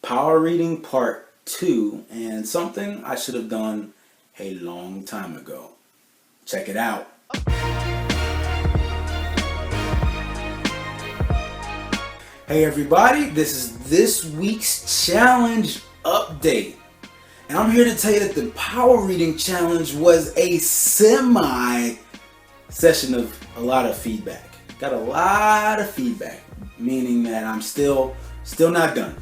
Power Reading Part 2, and something I should have done a long time ago. Check it out. Hey everybody, this is this week's challenge update. And I'm here to tell you that the Power Reading Challenge was a session of a lot of feedback. Got a lot of feedback, meaning that I'm still not done.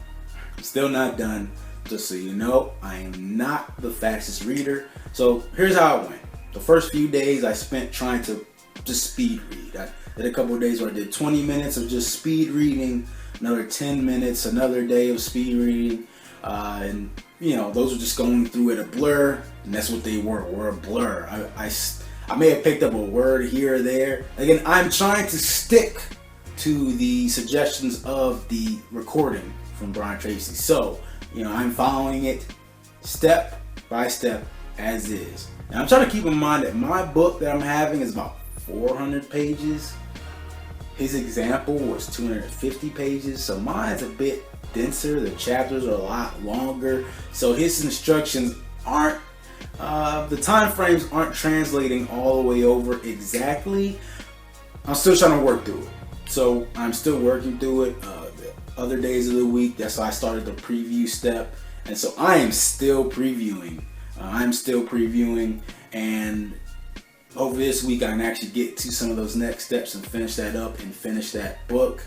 I'm still not done. Just so you know, I am not the fastest reader. So here's how it went. The first few days I spent trying to just speed read. I did a couple of days where I did 20 minutes of just speed reading, another 10 minutes, another day of speed reading, and those were just going through at a blur, and that's what they were a blur. I may have picked up a word here or there. Again, I'm trying to stick to the suggestions of the recording from Brian Tracy. So, I'm following it step by step as is. And I'm trying to keep in mind that my book that I'm having is about 400 pages. His example was 250 pages, so mine's a bit denser. The chapters are a lot longer, so his instructions aren't, the time frames aren't translating all the way over exactly. I'm still trying to work through it. So I'm still working through it. The other days of the week, that's why I started the preview step. And so I am still previewing. And over this week I can actually get to some of those next steps and finish that up and finish that book.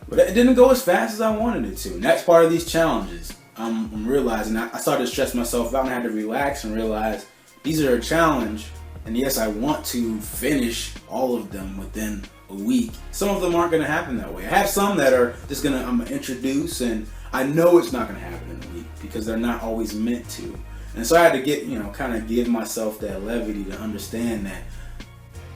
But it didn't go as fast as I wanted it to. And that's part of these challenges. I'm realizing I started to stress myself out and I had to relax and realize these are a challenge. And yes, I want to finish all of them within a week. Some of them aren't going to happen that way. I have some that are just I'm going to introduce, and I know it's not going to happen in a week because they're not always meant to. And so I had to get, kind of give myself that levity to understand that,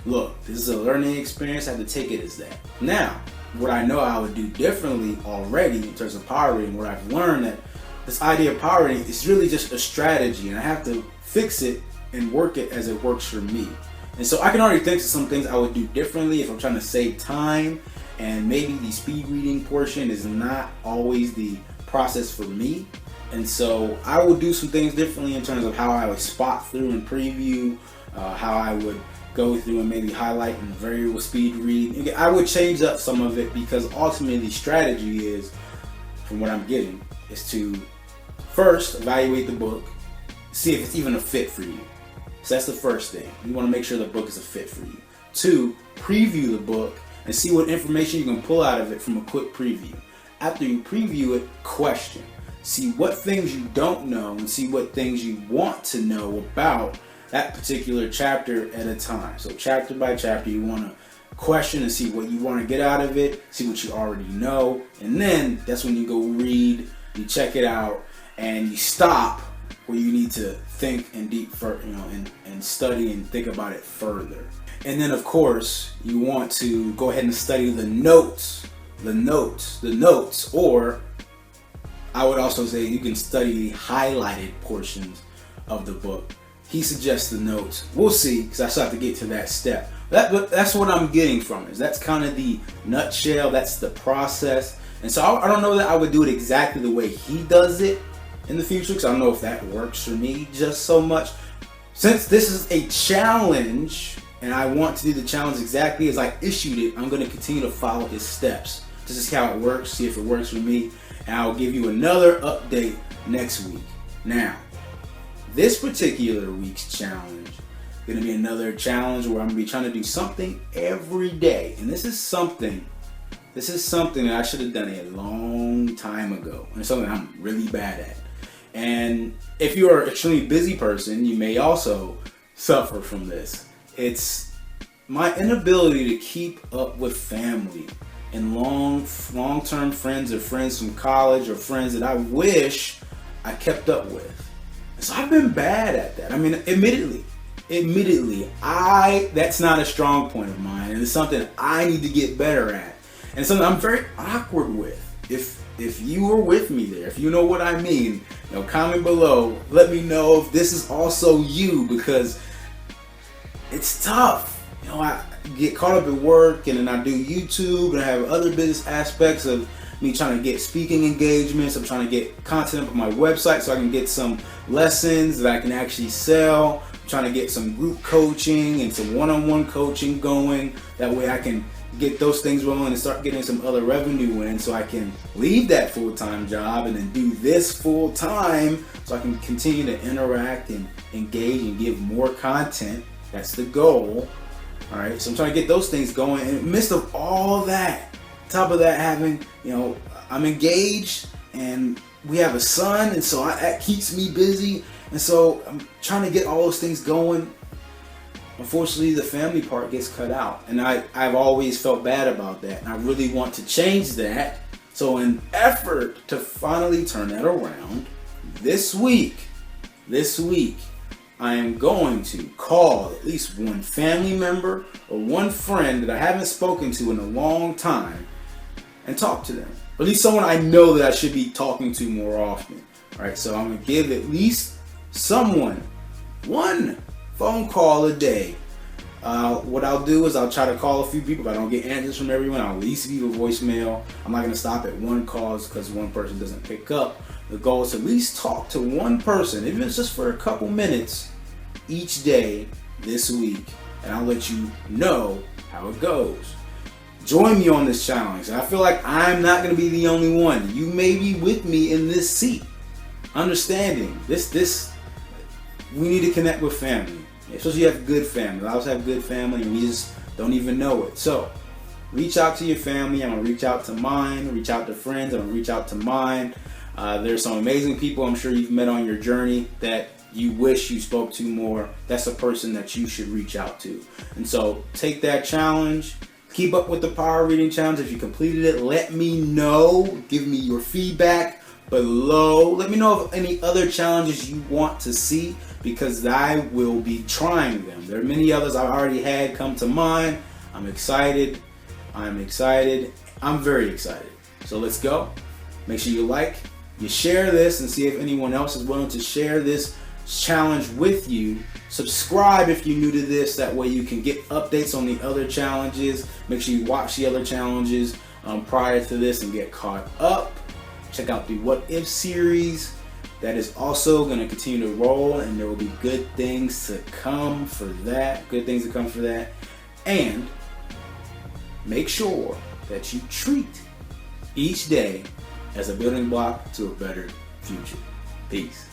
look, this is a learning experience. I have to take it as that. Now, what I know I would do differently already in terms of power reading, where I've learned that this idea of power reading is really just a strategy, and I have to fix it and work it as it works for me. And so I can already think of some things I would do differently if I'm trying to save time, and maybe the speed reading portion is not always the process for me. And so I will do some things differently in terms of how I would spot through and preview, how I would go through and maybe highlight and variable speed read. I would change up some of it because ultimately the strategy is, from what I'm getting, is to first evaluate the book, see if it's even a fit for you. So that's the first thing. You want to make sure the book is a fit for you. 2, preview the book and see what information you can pull out of it from a quick preview. After you preview it, question. See what things you don't know and see what things you want to know about that particular chapter at a time. So chapter by chapter, you want to question and see what you want to get out of it, see what you already know, and then that's when you go read, you check it out, and you stop where you need to think and and study and think about it further. And then of course, you want to go ahead and study the notes, or I would also say you can study the highlighted portions of the book. He suggests the notes. We'll see, because I still have to get to that step. That's what I'm getting from it. That's kind of the nutshell. That's the process. And so I don't know that I would do it exactly the way he does it in the future, because I don't know if that works for me just so much. Since this is a challenge, and I want to do the challenge exactly as I issued it, I'm going to continue to follow his steps. This is how it works, see if it works for me, and I'll give you another update next week. Now, this particular week's challenge is going to be another challenge where I'm going to be trying to do something every day. And this is something that I should have done a long time ago. And it's something I'm really bad at. And if you are an extremely busy person, you may also suffer from this. It's my inability to keep up with family and long-term friends or friends from college or friends that I wish I kept up with. So I've been bad at that. I mean, admittedly, that's not a strong point of mine, and it's something I need to get better at, and something I'm very awkward with. If you are with me there, if you know what I mean, comment below. Let me know if this is also you, because it's tough. I get caught up at work, and then I do YouTube, and I have other business aspects of me trying to get speaking engagements. I'm trying to get content up on my website so I can get some lessons that I can actually sell. I'm trying to get some group coaching and some one-on-one coaching going. That way I can get those things rolling and start getting some other revenue in, so I can leave that full-time job and then do this full-time so I can continue to interact and engage and give more content. That's the goal. All right, so I'm trying to get those things going. And in the midst of all that, top of that, having, I'm engaged and we have a son, and so that keeps me busy. And so I'm trying to get all those things going. Unfortunately, the family part gets cut out, and I've always felt bad about that, and I really want to change that. So in effort to finally turn that around, this week, I am going to call at least one family member or one friend that I haven't spoken to in a long time and talk to them. Or at least someone I know that I should be talking to more often. All right, so I'm going to give at least someone one phone call a day. What I'll do is I'll try to call a few people. If I don't get answers from everyone, I'll at least leave a voicemail. I'm not going to stop at one call because one person doesn't pick up. The goal is to at least talk to one person, even if it's just for a couple minutes each day this week, and I'll let you know how it goes. Join me on this challenge. I feel like I'm not going to be the only one. You may be with me in this seat, understanding this. We need to connect with family. Especially if you have good family. I also have good family, and we just don't even know it. So reach out to your family. I'm going to reach out to mine. Reach out to friends. I'm going to reach out to mine. There's some amazing people I'm sure you've met on your journey that you wish you spoke to more. That's a person that you should reach out to. And so take that challenge. Keep up with the power reading challenge. If you completed it, let me know. Give me your feedback below. Let me know of any other challenges you want to see, because I will be trying them. There are many others I've already had come to mind. I'm excited. I'm very excited. So let's go. Make sure you share this, and see if anyone else is willing to share this challenge with you. Subscribe if you're new to this. That way you can get updates on the other challenges. Make sure you watch the other challenges prior to this and get caught up. Check out the What If series. That is also going to continue to roll, and there will be good things to come for that. And make sure that you treat each day as a building block to a better future. Peace.